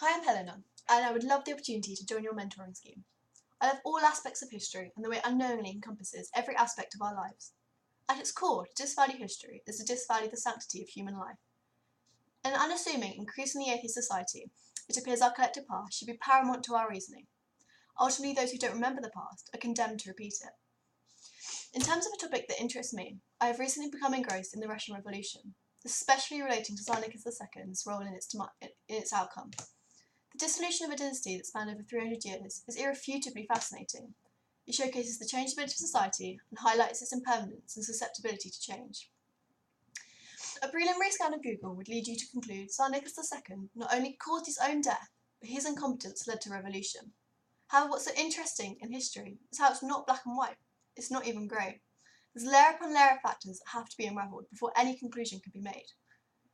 Hi, I'm Helena, and I would love the opportunity to join your mentoring scheme. I love all aspects of history and the way it unknowingly encompasses every aspect of our lives. At its core, to disvalue history is to disvalue the sanctity of human life. In an unassuming, increasingly atheist society, it appears our collective past should be paramount to our reasoning. Ultimately, those who don't remember the past are condemned to repeat it. In terms of a topic that interests me, I have recently become engrossed in the Russian Revolution, especially relating to Tsar Nicholas II's role in its outcome. The dissolution of a dynasty that spanned over 300 years is irrefutably fascinating. It showcases the changeability of society and highlights its impermanence and susceptibility to change. A preliminary scan of Google would lead you to conclude Tsar Nicholas II not only caused his own death, but his incompetence led to revolution. However, what's so interesting in history is how it's not black and white. It's not even grey. There's layer upon layer of factors that have to be unravelled before any conclusion can be made.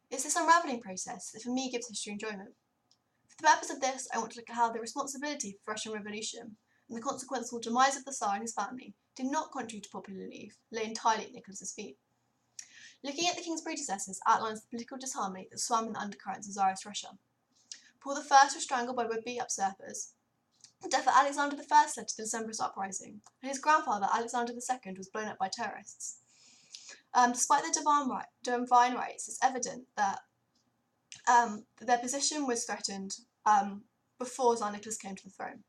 It's this unravelling process that for me gives history enjoyment. For the purpose of this, I want to look at how the responsibility for the Russian Revolution and the consequential demise of the Tsar and his family did not, contrary to popular belief, lay entirely at Nicholas's feet. Looking at the king's predecessors outlines the political disharmony that swam in the undercurrents of Tsarist Russia. Paul I was strangled by would-be usurpers. The death of Alexander I led to the Decembrist uprising, and his grandfather Alexander II was blown up by terrorists. Despite their divine rights, it's evident that their position was threatened before Tsar Nicholas came to the throne.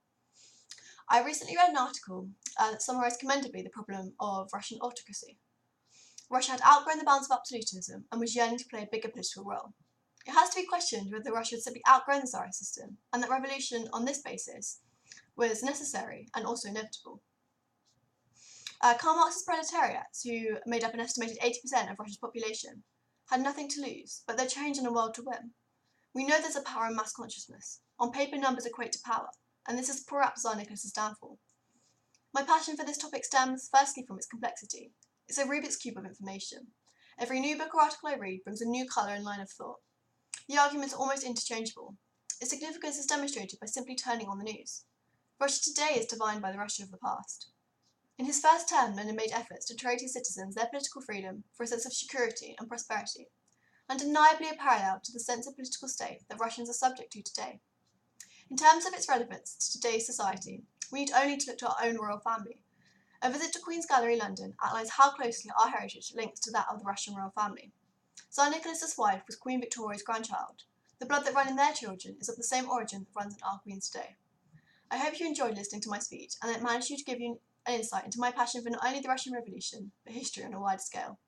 I recently read an article that summarised commendably the problem of Russian autocracy. Russia had outgrown the bounds of absolutism and was yearning to play a bigger political role. It has to be questioned whether Russia had simply outgrown the Tsarist system, and that revolution on this basis was necessary and also inevitable. Karl Marx's proletariats, who made up an estimated 80% of Russia's population, had nothing to lose, but their change and a world to win. We know there's a power in mass consciousness. On paper, numbers equate to power, and this is perhaps Tsar Nicholas's downfall. My passion for this topic stems firstly from its complexity. It's a Rubik's Cube of information. Every new book or article I read brings a new colour and line of thought. The arguments are almost interchangeable. Its significance is demonstrated by simply turning on the news. Russia today is defined by the Russia of the past. In his first term, Lenin made efforts to trade his citizens their political freedom for a sense of security and prosperity, undeniably a parallel to the sense of political state that Russians are subject to today. In terms of its relevance to today's society, we need only to look to our own royal family. A visit to Queen's Gallery, London, outlines how closely our heritage links to that of the Russian royal family. Tsar Nicholas's wife was Queen Victoria's grandchild. The blood that runs in their children is of the same origin that runs in our queens today. I hope you enjoyed listening to my speech and that it managed to give you an insight into my passion for not only the Russian Revolution, but history on a wider scale.